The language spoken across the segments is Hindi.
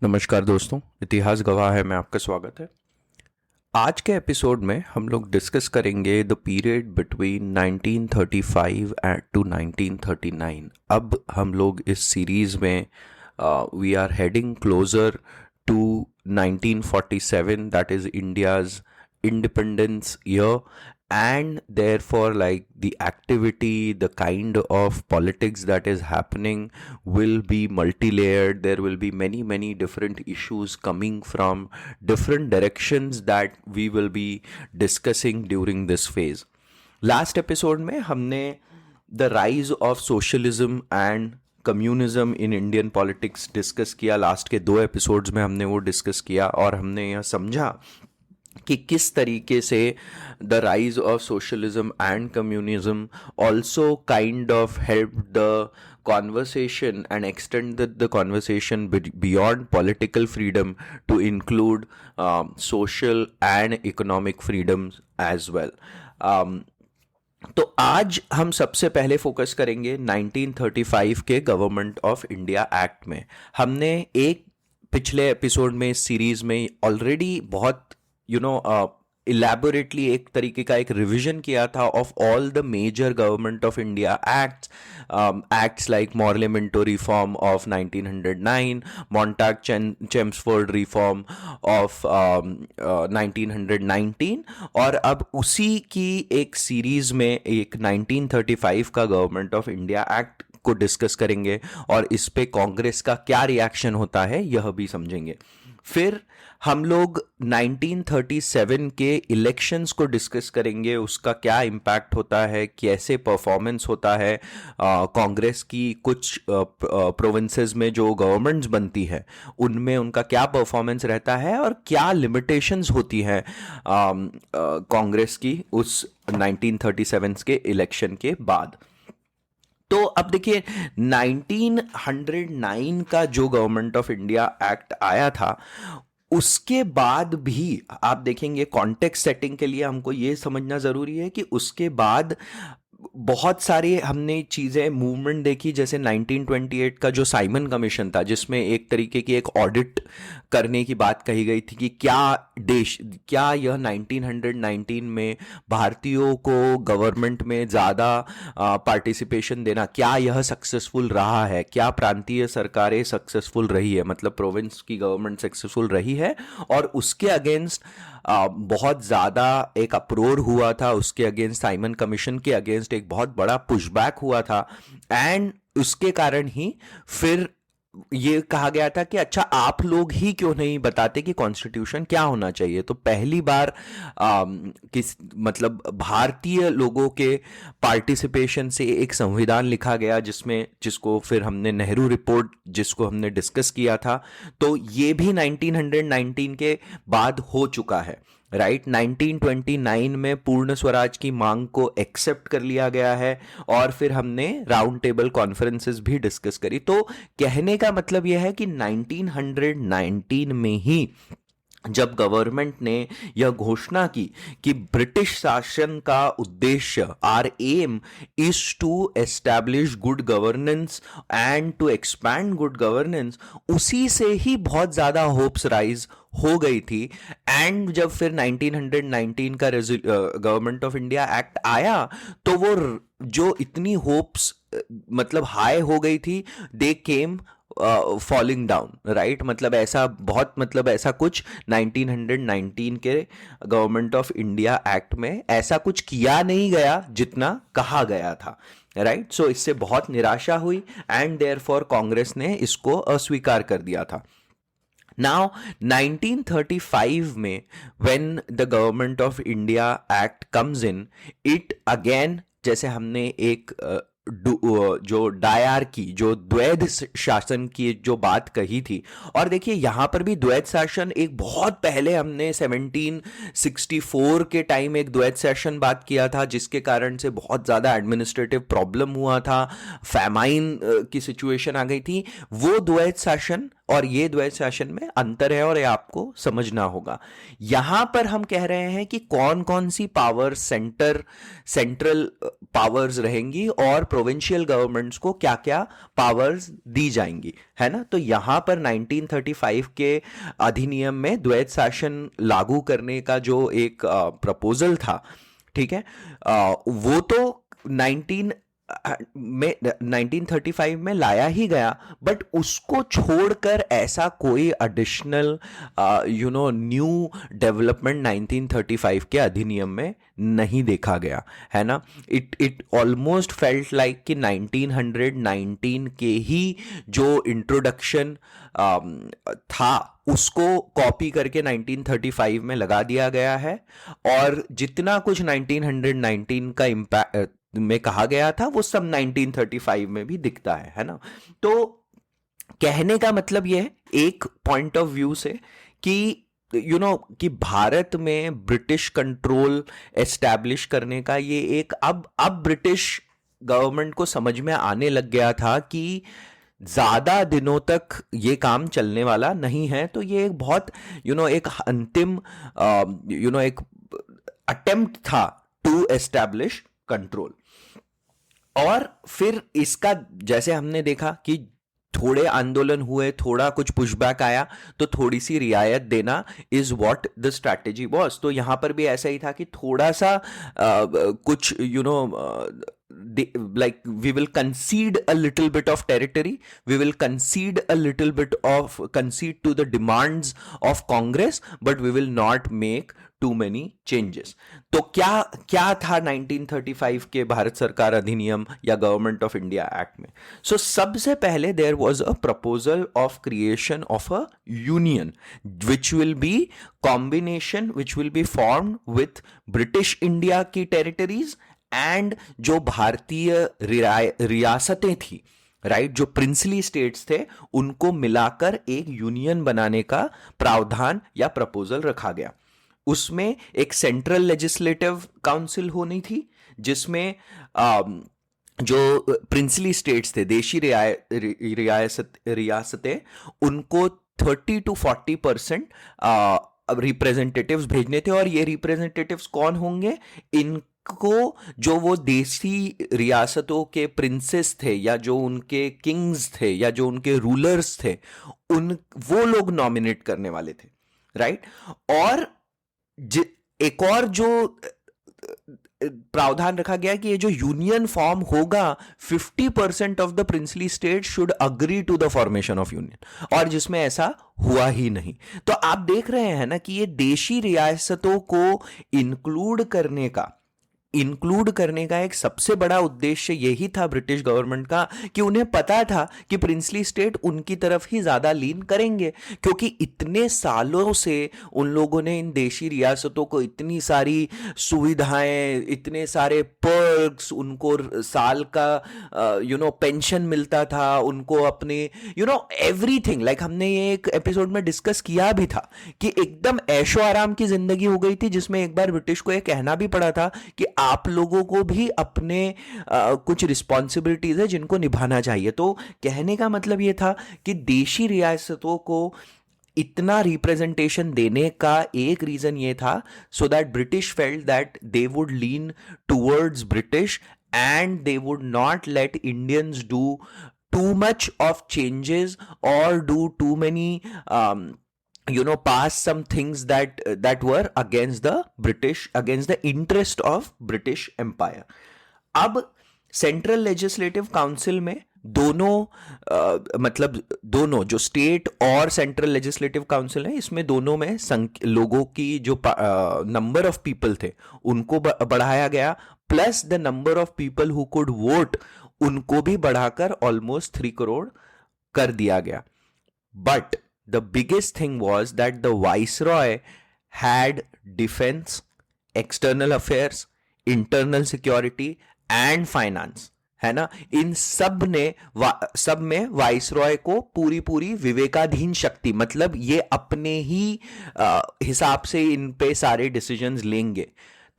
नमस्कार दोस्तों, इतिहास गवाह है में आपका स्वागत है। आज के एपिसोड में हम लोग डिस्कस करेंगे the period between 1935 and to 1939। अब हम लोग इस सीरीज में we are heading closer to 1947, that is India's independence year, and therefore like the activity, the kind of politics that is happening will be multi-layered. There will be many different issues coming from different directions that we will be discussing during this phase. Last episode में हमने the rise of socialism and communism in Indian politics discuss किया। लास्ट के 2 एपिसोड्स में हमने वो डिस्कस किया और हमने यह समझा कि किस तरीके से the rise of socialism and communism also kind of help the conversation and extended the conversation beyond political freedom to include social and economic freedoms as well. तो आज हम सबसे पहले फोकस करेंगे 1935 के गवर्नमेंट ऑफ इंडिया एक्ट में। हमने एक पिछले एपिसोड में इस सीरीज में ऑलरेडी बहुत इलेबोरेटली एक तरीके का एक रिवीजन किया था of all the major government of India acts like Morley Minto reform of 1909, Montagu Chelmsford reform of 1919, और अब उसी की एक सीरीज में एक 1935 का गवर्नमेंट ऑफ इंडिया एक्ट को डिस्कस करेंगे और इस पे कांग्रेस का क्या रिएक्शन होता है यह भी समझेंगे। फिर हम लोग 1937 के इलेक्शंस को डिस्कस करेंगे, उसका क्या इम्पैक्ट होता है, कैसे परफॉर्मेंस होता है कांग्रेस की कुछ प्रोविंसेस में जो गवर्नमेंट्स बनती है उनमें उनका क्या परफॉर्मेंस रहता है और क्या लिमिटेशंस होती हैं कांग्रेस की उस 1937 के इलेक्शन के बाद। तो अब देखिए 1909 का जो गवर्नमेंट ऑफ इंडिया एक्ट आया था उसके बाद भी आप देखेंगे कॉन्टेक्स्ट सेटिंग के लिए हमको ये समझना जरूरी है कि उसके बाद बहुत सारे हमने चीज़ें मूवमेंट देखी, जैसे 1928 का जो साइमन कमीशन था जिसमें एक तरीके की एक ऑडिट करने की बात कही गई थी कि क्या यह 1919 में भारतीयों को गवर्नमेंट में ज़्यादा पार्टिसिपेशन देना, क्या यह सक्सेसफुल रहा है, क्या प्रांतीय सरकारें सक्सेसफुल रही है, मतलब प्रोविंस की गवर्नमेंट सक्सेसफुल रही है। और उसके अगेंस्ट बहुत ज़्यादा एक अप्रोर हुआ था, उसके अगेंस्ट साइमन कमीशन के अगेंस्ट एक बहुत बड़ा पुशबैक हुआ था एंड उसके कारण ही फिर ये कहा गया था कि अच्छा आप लोग ही क्यों नहीं बताते कि कॉन्स्टिट्यूशन क्या होना चाहिए। तो पहली बार मतलब भारतीय लोगों के पार्टिसिपेशन से एक संविधान लिखा गया जिसको फिर हमने नेहरू रिपोर्ट जिसको हमने डिस्कस किया था, तो ये भी 1919 के बाद हो चुका है, राइट। 1929 में पूर्ण स्वराज की मांग को एक्सेप्ट कर लिया गया है और फिर हमने राउंड टेबल कॉन्फ्रेंसेस भी डिस्कस करी। तो कहने का मतलब यह है कि 1919 में ही जब गवर्नमेंट ने यह घोषणा की कि ब्रिटिश शासन का उद्देश्य or aim is to establish good governance and to expand good governance, उसी से ही बहुत ज्यादा होप्स राइज हो गई थी। एंड जब फिर 1919 का गवर्नमेंट ऑफ इंडिया एक्ट आया तो वो जो इतनी होप्स मतलब हाई हो गई थी, दे केम फॉलिंग डाउन, राइट। मतलब ऐसा कुछ 1919 के गवर्नमेंट ऑफ इंडिया एक्ट में ऐसा कुछ किया नहीं गया जितना कहा गया था, राइट। सो इससे बहुत निराशा हुई एंड देयरफॉर कांग्रेस ने इसको अस्वीकार कर दिया था। Now 1935 में when the government of India Act comes in, it again जैसे हमने एक जो डायरकी जो द्वैध शासन की जो बात कही थी, और देखिए यहां पर भी द्वैध शासन एक बहुत पहले हमने 1764 के टाइम एक द्वैध शासन बात किया था जिसके कारण से बहुत ज्यादा एडमिनिस्ट्रेटिव प्रॉब्लम हुआ था, फैमाइन की सिचुएशन आ गई थी। वो द्वैध शासन और ये द्वैत शासन में अंतर है और ये आपको समझना होगा। यहां पर हम कह रहे हैं कि कौन कौन सी पावर सेंट्रल पावर्स रहेंगी और प्रोविंशियल गवर्नमेंट्स को क्या क्या पावर्स दी जाएंगी, है ना। तो यहां पर 1935 के अधिनियम में द्वैत शासन लागू करने का जो एक प्रपोजल था, ठीक है, वो तो 1935 में लाया ही गया, बट उसको छोड़कर ऐसा कोई एडिशनल न्यू डेवलपमेंट 1935 के अधिनियम में नहीं देखा गया, है ना। इट ऑलमोस्ट फेल्ट लाइक कि 1919 के ही जो इंट्रोडक्शन था उसको कॉपी करके 1935 में लगा दिया गया है, और जितना कुछ 1919 का इम्पैक्ट में कहा गया था वो सब 1935 में भी दिखता है ना। तो कहने का मतलब यह एक पॉइंट ऑफ व्यू से कि कि भारत में ब्रिटिश कंट्रोल एस्टैब्लिश करने का ये एक अब ब्रिटिश गवर्नमेंट को समझ में आने लग गया था कि ज्यादा दिनों तक ये काम चलने वाला नहीं है। तो ये एक बहुत एक अंतिम एक अटेम्प्ट था टू एस्टैब्लिश कंट्रोल। और फिर इसका जैसे हमने देखा कि थोड़े आंदोलन हुए, थोड़ा कुछ पुशबैक आया, तो थोड़ी सी रियायत देना is what the strategy was. तो यहां पर भी ऐसा ही था कि थोड़ा सा कुछ like we will concede a little bit of territory, we will concede to the demands of Congress, but we will not make too many changes। तो क्या था 1935 के भारत सरकार अधिनियम या गवर्नमेंट ऑफ इंडिया एक्ट में? सो सबसे पहले there was a proposal of creation of a union which will be combination, which will be formed with British India की टेरिटरीज एंड जो भारतीय रियासतें थी, राइट, जो प्रिंसली स्टेट्स थे, उनको मिलाकर एक यूनियन बनाने का प्रावधान या प्रपोजल रखा गया। उसमें एक सेंट्रल लेजिस्लेटिव काउंसिल होनी थी जिसमें जो प्रिंसली स्टेट्स थे, देशी रियासतें, उनको 30 to 40% रिप्रेजेंटेटिव्स भेजने थे। और ये रिप्रेजेंटेटिव्स कौन होंगे? को जो वो देसी रियासतों के प्रिंसेस थे या जो उनके किंग्स थे या जो उनके रूलर्स थे, वो लोग नॉमिनेट करने वाले थे, राइट। और एक और जो प्रावधान रखा गया कि ये जो यूनियन फॉर्म होगा 50% of the princely state should agree to the formation of union, और जिसमें ऐसा हुआ ही नहीं। तो आप देख रहे हैं ना कि ये देशी रियासतों को इंक्लूड करने का एक सबसे बड़ा उद्देश्य यही था ब्रिटिश गवर्नमेंट का, कि उन्हें पता था कि प्रिंसली स्टेट उनकी तरफ ही ज्यादा लीन करेंगे, क्योंकि इतने सालों से उन लोगों ने इन देशी रियासतों को इतनी सारी सुविधाएं, इतने सारे पर्क्स, उनको साल का पेंशन मिलता था, उनको अपने एवरीथिंग, लाइक हमने ये एक एपिसोड में डिस्कस किया भी था कि एकदम ऐशो आराम की जिंदगी हो गई थी, जिसमें एक बार ब्रिटिश को ये कहना भी पड़ा था कि आप लोगों को भी अपने कुछ रिस्पॉन्सिबिलिटीज है जिनको निभाना चाहिए। तो कहने का मतलब यह था कि देशी रियासतों को इतना रिप्रेजेंटेशन देने का एक रीजन ये था, so that British felt that they would lean towards British and they would not let Indians do too much of changes or do too many pass some things that were against the interest of British Empire। अब सेंट्रल लेजिस्लेटिव काउंसिल में दोनों जो स्टेट और सेंट्रल लेजिस्लेटिव काउंसिल है, इसमें दोनों में लोगों की जो नंबर ऑफ पीपल थे उनको बढ़ाया गया, plus the number of people who could vote उनको भी बढ़ाकर ऑलमोस्ट 3 करोड़ कर दिया गया। But the biggest thing was that the viceroy had defence, external affairs, internal security and finance, है ना। इन सब में वाइसरॉय को पूरी विवेकाधीन शक्ति, मतलब ये अपने ही हिसाब से इन पे सारे डिसीजंस लेंगे।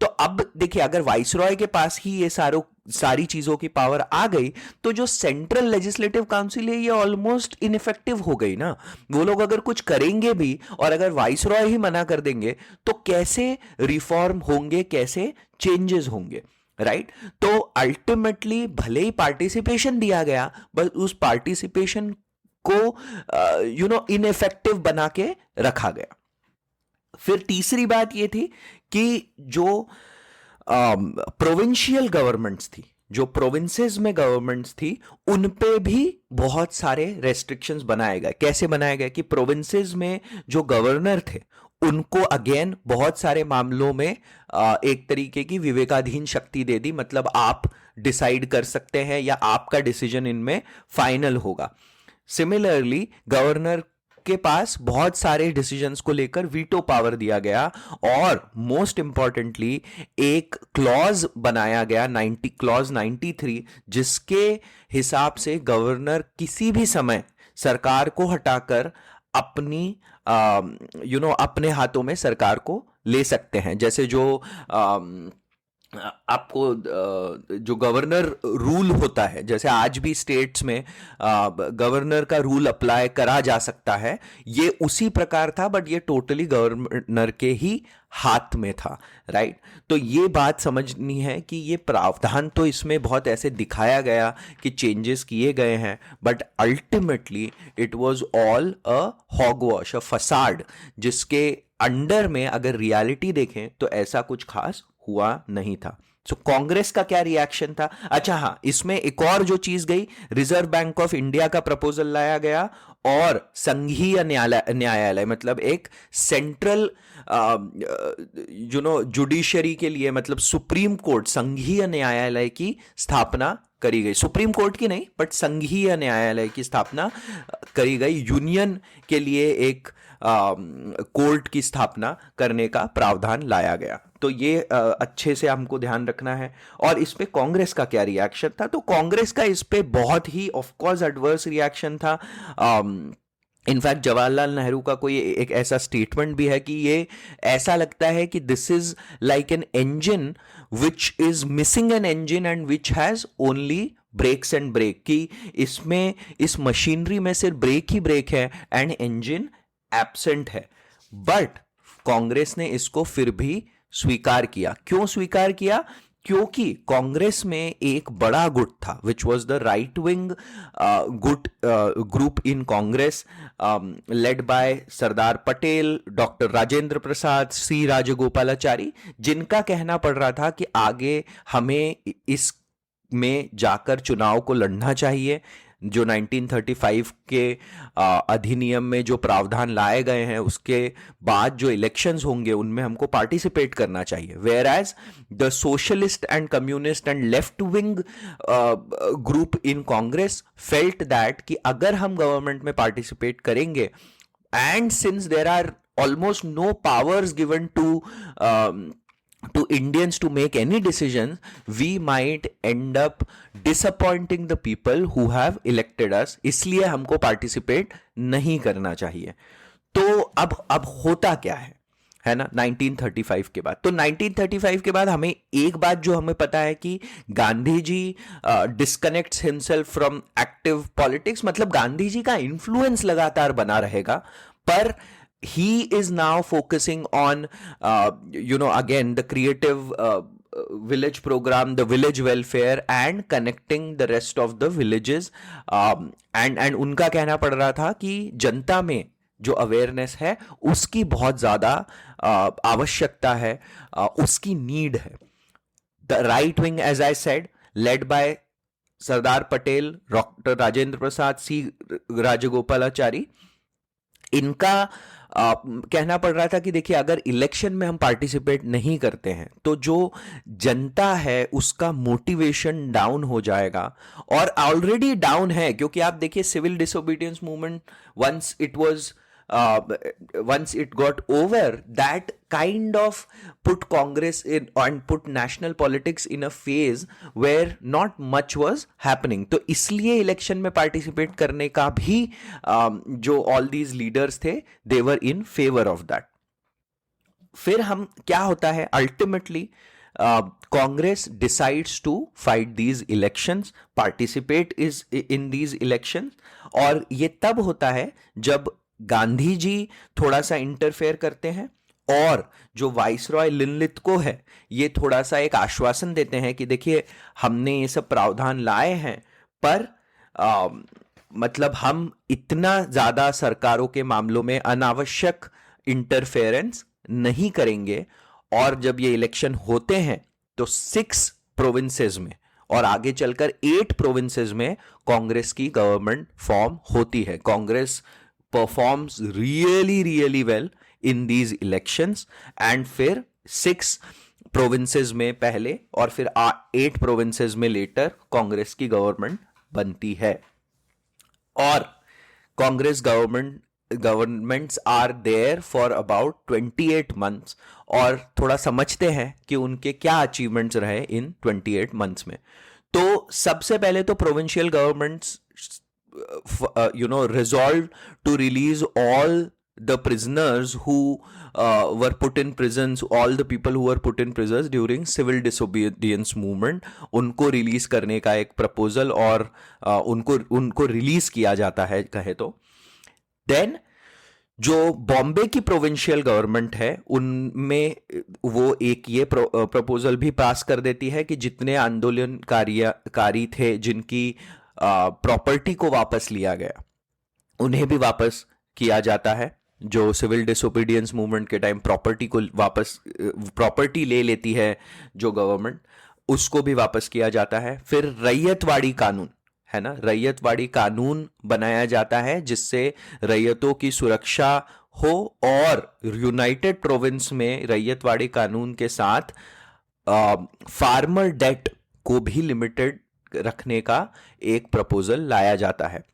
तो अब देखिए, अगर वाइसरॉय के पास ही ये सारी चीजों की पावर आ गई, तो जो सेंट्रल लेजिस्लेटिव काउंसिल है ये ऑलमोस्ट इनइफेक्टिव हो गई ना। वो लोग अगर कुछ करेंगे भी और अगर वाइसरॉय ही मना कर देंगे तो कैसे रिफॉर्म होंगे, कैसे चेंजेस होंगे, राइट? तो अल्टीमेटली भले ही पार्टिसिपेशन दिया गया, बस उस पार्टिसिपेशन को इनइफेक्टिव बना के रखा गया। फिर तीसरी बात ये थी कि जो प्रोविंशियल गवर्नमेंट्स थी, जो प्रोविंसेस में गवर्नमेंट्स थी, उन पे भी बहुत सारे रेस्ट्रिक्शंस बनाए गए। कैसे बनाए गए कि प्रोविंसेस में जो गवर्नर थे उनको अगेन बहुत सारे मामलों में एक तरीके की विवेकाधीन शक्ति दे दी, मतलब आप डिसाइड कर सकते हैं या आपका डिसीजन इनमें फाइनल होगा। सिमिलरली गवर्नर के पास बहुत सारे डिसीजंस को लेकर वीटो पावर दिया गया, और मोस्ट इंपॉर्टेंटली एक क्लॉज बनाया गया, क्लॉज 93, जिसके हिसाब से गवर्नर किसी भी समय सरकार को हटाकर अपने हाथों में सरकार को ले सकते हैं। जैसे जो आपको जो गवर्नर रूल होता है, जैसे आज भी स्टेट्स में गवर्नर का रूल अप्लाई करा जा सकता है, ये उसी प्रकार था, बट ये टोटली गवर्नर के ही हाथ में था, राइट? तो ये बात समझनी है कि ये प्रावधान तो इसमें बहुत ऐसे दिखाया गया कि चेंजेस किए गए हैं, but ultimately it was all a hogwash, a facade, जिसके अंडर में अगर रियलिटी देखें तो ऐसा कुछ खास हुआ नहीं था। सो कांग्रेस का क्या रिएक्शन था? अच्छा हाँ, इसमें एक और जो चीज गई, रिजर्व बैंक ऑफ इंडिया का प्रपोजल लाया गया, और संघीय न्यायालय मतलब एक सेंट्रल जुडिशरी के लिए, मतलब सुप्रीम कोर्ट, संघीय न्यायालय की स्थापना करी गई। सुप्रीम कोर्ट की नहीं, बट संघीय न्यायालय की स्थापना करी गई। यूनियन के लिए एक कोर्ट की स्थापना करने का प्रावधान लाया गया। तो ये अच्छे से हमको ध्यान रखना है। और इस पे कांग्रेस का क्या रिएक्शन था? तो कांग्रेस का इस पे बहुत ही ऑफ कोर्स एडवर्स रिएक्शन था। इनफैक्ट जवाहरलाल नेहरू का कोई एक ऐसा स्टेटमेंट भी है कि ये ऐसा लगता है कि this is like an engine which is missing an engine and which has only brakes and brake, कि इसमें इस मशीनरी में सिर्फ ब्रेक ही ब्रेक है एंड इंजन एब्सेंट है। बट कांग्रेस ने इसको फिर भी स्वीकार किया। क्यों स्वीकार किया? क्योंकि कांग्रेस में एक बड़ा गुट था, which was the right wing गुट group in Congress, led by Sardar Patel, doctor Rajendra Prasad, C Rajagopalachari, जिनका कहना पड़ रहा था कि आगे हमें इस में जाकर चुनाव को लड़ना चाहिए। जो 1935 के अधिनियम में जो प्रावधान लाए गए हैं, उसके बाद जो इलेक्शंस होंगे उनमें हमको पार्टिसिपेट करना चाहिए। Whereas the socialist and communist and left wing group in Congress felt that कि अगर हम गवर्नमेंट में पार्टिसिपेट करेंगे, and since there are almost no powers given to Indians to make any decisions, we might end up disappointing the people who have elected us, इसलिए हमको पार्टिसिपेट नहीं करना चाहिए। तो अब होता क्या है ना 1935 के बाद? तो 1935 के बाद हमें एक बात जो हमें पता है कि Gandhi ji disconnects himself from active politics, मतलब गांधी जी का इन्फ्लुएंस लगातार बना रहेगा, पर he is now focusing on again the creative village program, the village welfare and connecting the rest of the villages, and उनका कहना पड़ रहा था कि जनता में जो अवेयरनेस है उसकी बहुत ज्यादा आवश्यकता है, उसकी नीड है। The right wing, as I said, led by Sardar Patel, doctor Rajendra Prasad, C Rajagopalachari, इनका कहना पड़ रहा था कि देखिए, अगर इलेक्शन में हम पार्टिसिपेट नहीं करते हैं तो जो जनता है उसका मोटिवेशन डाउन हो जाएगा, और ऑलरेडी डाउन है। क्योंकि आप देखिए, civil disobedience movement, once it got over, that kind of put Congress in and put national politics in a phase where not much was happening. तो इसलिए इलेक्शन में पार्टिसिपेट करने का भी जो all these leaders थे, they were in favor of that. फिर हम क्या होता है ultimately, Congress decides to fight these elections, participate is in these elections, और ये तब होता है जब गांधी जी थोड़ा सा इंटरफेयर करते हैं और जो वाइसरॉय लिनलिथगो है ये थोड़ा सा एक आश्वासन देते हैं कि देखिए हमने ये सब प्रावधान लाए हैं, पर मतलब हम इतना ज्यादा सरकारों के मामलों में अनावश्यक इंटरफेरेंस नहीं करेंगे। और जब ये इलेक्शन होते हैं तो 6 प्रोविंसेस में और आगे चलकर 8 प्रोविंसेस में कांग्रेस की गवर्नमेंट फॉर्म होती है। Congress performs really really well in these elections, and फिर 6 प्रोविंसेस में पहले और फिर 8 प्रोविंसेस में लेटर कांग्रेस की गवर्नमेंट बनती है। और Congress governments are there for about 28 months, और थोड़ा समझते हैं कि उनके क्या अचीवमेंट्स रहे इन 28 मंथ्स में। तो सबसे पहले तो provincial governments resolved to release all the prisoners who were put in prisons, all the people who were put in prisons during civil disobedience movement, उनको रिलीज करने का एक प्रपोजल, और उनको रिलीज किया जाता है कहे तो। देन जो बॉम्बे की प्रोविंशियल गवर्नमेंट है उनमें वो एक ये प्रपोजल भी पास कर देती है कि जितने आंदोलनकारी थे जिनकी प्रॉपर्टी को वापस लिया गया उन्हें भी वापस किया जाता है। जो सिविल डिसोबीडियंस मूवमेंट के टाइम प्रॉपर्टी ले लेती है जो गवर्नमेंट, उसको भी वापस किया जाता है। फिर रैयतवाड़ी कानून है ना, रैयतवाड़ी कानून बनाया जाता है जिससे रैयतों की सुरक्षा हो, और यूनाइटेड प्रोविंस में रैयतवाड़ी कानून के साथ फार्मर डेट को भी लिमिटेड रखने का एक प्रपोजल लाया जाता है।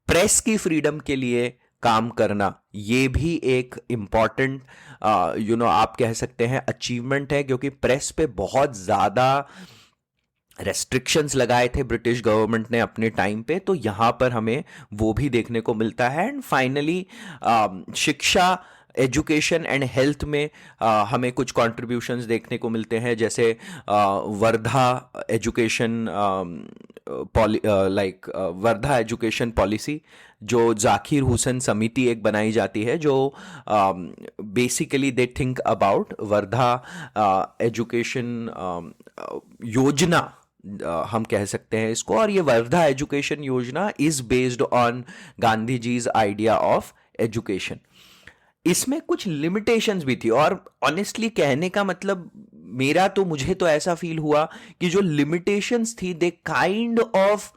प्रेस की फ्रीडम के लिए काम करना ये भी एक इंपॉर्टेंट आप कह सकते हैं अचीवमेंट है, क्योंकि प्रेस पे बहुत ज्यादा रेस्ट्रिक्शंस लगाए थे ब्रिटिश गवर्नमेंट ने अपने टाइम पे, तो यहां पर हमें वो भी देखने को मिलता है। एंड फाइनली शिक्षा, एजुकेशन एंड हेल्थ में हमें कुछ कॉन्ट्रीब्यूशंस देखने को मिलते हैं, जैसे Wardha education Wardha education policy, जो जाकिर हुसैन समिति एक बनाई जाती है, जो basically they think about Wardha education योजना हम कह सकते हैं इसको। और ये वर्धा एजुकेशन योजना इज बेस्ड ऑन गांधी जीज आइडिया ऑफ एजुकेशन। इसमें कुछ लिमिटेशंस भी थी, और ऑनेस्टली कहने का मतलब मुझे तो ऐसा फील हुआ कि जो लिमिटेशंस थी दे kind of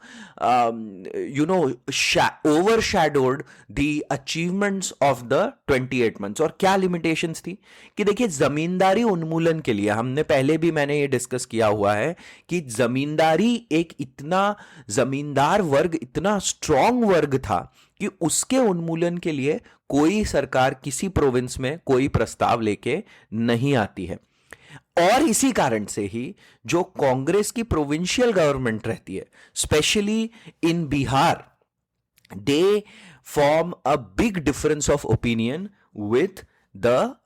overshadowed the achievements of the 28 months. और क्या लिमिटेशंस थी कि देखिए, जमींदारी उन्मूलन के लिए मैंने ये डिस्कस किया हुआ है कि जमींदार वर्ग इतना स्ट्रॉन्ग वर्ग था कि उसके उन्मूलन के लिए कोई सरकार किसी प्रोविंस में कोई प्रस्ताव लेके नहीं आती है। और इसी कारण से ही जो कांग्रेस की प्रोविंशियल गवर्नमेंट रहती है, specially in Bihar, they form a big difference of opinion with the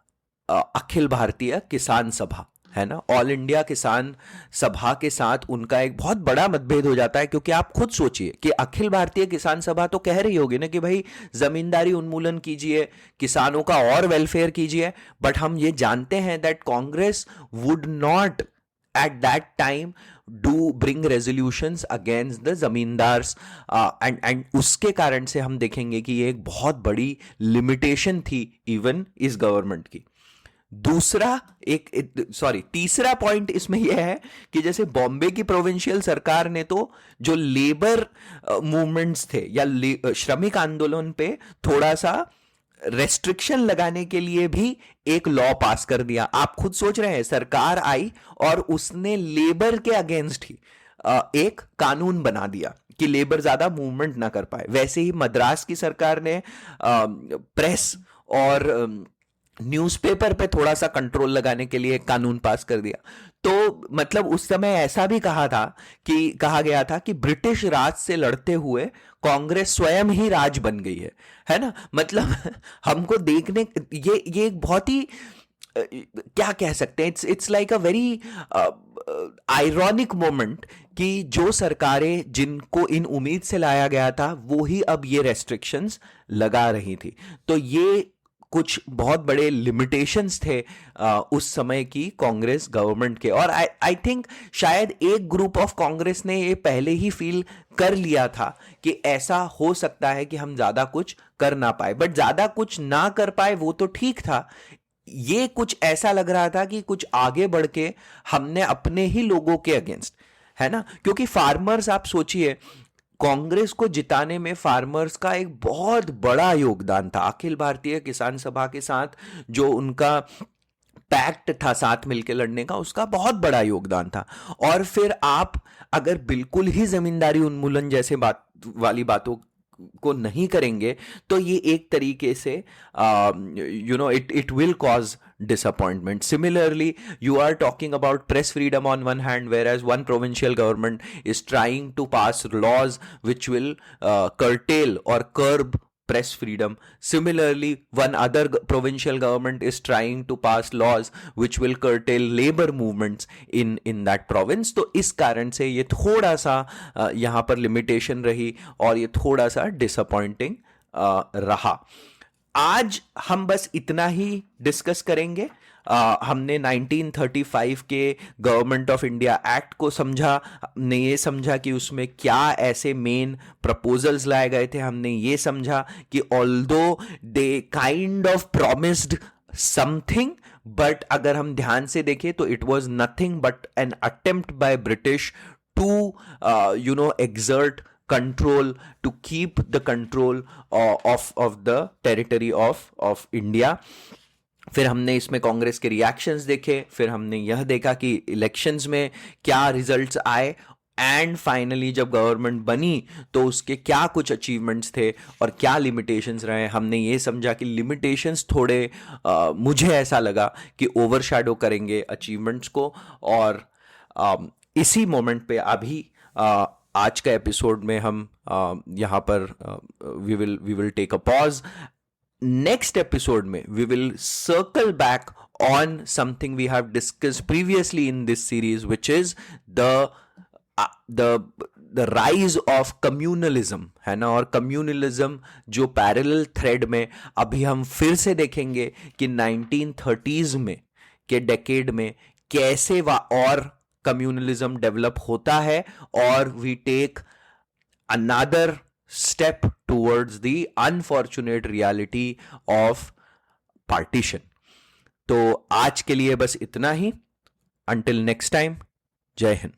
Akhil Bharatiya Kisan सभा, है ना, ऑल इंडिया किसान सभा के साथ उनका एक बहुत बड़ा मतभेद हो जाता है। क्योंकि आप खुद सोचिए कि अखिल भारतीय किसान सभा तो कह रही होगी ना कि भाई जमींदारी उन्मूलन कीजिए, किसानों का और वेलफेयर कीजिए, बट हम ये जानते हैं that Congress would not at that time bring resolutions against the zamindars, and उसके कारण से हम देखेंगे कि ये एक बहुत बड़ी लिमिटेशन थी इवन इस गवर्नमेंट की। तीसरा पॉइंट इसमें यह है कि जैसे बॉम्बे की प्रोविंशियल सरकार ने तो जो लेबर मूवमेंट्स थे या श्रमिक आंदोलन पे थोड़ा सा रेस्ट्रिक्शन लगाने के लिए भी एक लॉ पास कर दिया। आप खुद सोच रहे हैं, सरकार आई और उसने लेबर के अगेंस्ट ही एक कानून बना दिया कि लेबर ज्यादा मूवमेंट ना कर पाए। वैसे ही मद्रास की सरकार ने प्रेस और न्यूज़पेपर पे थोड़ा सा कंट्रोल लगाने के लिए कानून पास कर दिया। तो मतलब उस समय ऐसा भी कहा गया था कि ब्रिटिश राज से लड़ते हुए कांग्रेस स्वयं ही राज बन गई है ना। मतलब हमको देखने ये एक बहुत ही क्या कह सकते हैं, it's like a very ironic moment कि जो सरकारें जिनको इन उम्मीद से लाया गया था वो ही अब ये रेस्ट्रिक्शंस लगा रही थी। तो ये कुछ बहुत बड़े लिमिटेशंस थे उस समय की कांग्रेस गवर्नमेंट के। और आई थिंक शायद एक ग्रुप ऑफ कांग्रेस ने ये पहले ही फील कर लिया था कि ऐसा हो सकता है कि हम ज्यादा कुछ कर ना पाए, बट ज्यादा कुछ ना कर पाए वो तो ठीक था। ये कुछ ऐसा लग रहा था कि कुछ आगे बढ़ के हमने अपने ही लोगों के अगेंस्ट, है ना, क्योंकि फार्मर्स, आप सोचिए, कांग्रेस को जिताने में फार्मर्स का एक बहुत बड़ा योगदान था। अखिल भारतीय किसान सभा के साथ जो उनका पैक्ट था साथ मिलकर लड़ने का, उसका बहुत बड़ा योगदान था। और फिर आप अगर बिल्कुल ही जमींदारी उन्मूलन जैसे बात वाली बातों को नहीं करेंगे तो ये एक तरीके से it will cause disappointment. Similarly, you are talking about press freedom on one hand, whereas one provincial government is trying to pass laws which will curtail or curb press freedom. Similarly, one other provincial government is trying to pass laws which will curtail labor movements in that province. तो इस कारण से ये थोड़ा सा यहाँ पर लिमिटेशन रही और ये थोड़ा सा डिसअपॉइंटिंग रहा। आज हम बस इतना ही डिस्कस करेंगे। हमने 1935 के गवर्नमेंट ऑफ इंडिया एक्ट को समझा, हमने ये समझा कि उसमें क्या ऐसे मेन प्रपोजल्स लाए गए थे, हमने ये समझा कि although they kind of promised something, but अगर हम ध्यान से देखें तो it was nothing but an attempt by British to exert control, to keep the control of the territory of India. फिर हमने इसमें कांग्रेस के रिएक्शंस देखे, फिर हमने यह देखा कि इलेक्शंस में क्या रिजल्ट्स आए, एंड फाइनली जब गवर्नमेंट बनी तो उसके क्या कुछ अचीवमेंट्स थे और क्या लिमिटेशंस रहे। हमने ये समझा कि लिमिटेशंस थोड़े मुझे ऐसा लगा कि ओवरशैडो करेंगे अचीवमेंट्स को। और इसी मोमेंट पे अभी आज का एपिसोड में हम यहाँ पर we will take a pause. Next episode में we will circle back on something we have discussed previously in this series, which is the rise of communalism, है ना। और कम्युनलिज्म जो पैरेलल थ्रेड में अभी हम फिर से देखेंगे कि 1930s में के डेकेड में कैसे और कम्युनलिज्म डेवलप होता है, और we take another step towards the unfortunate reality of partition. तो आज के लिए बस इतना ही। अंटिल नेक्स्ट टाइम, जय हिंद।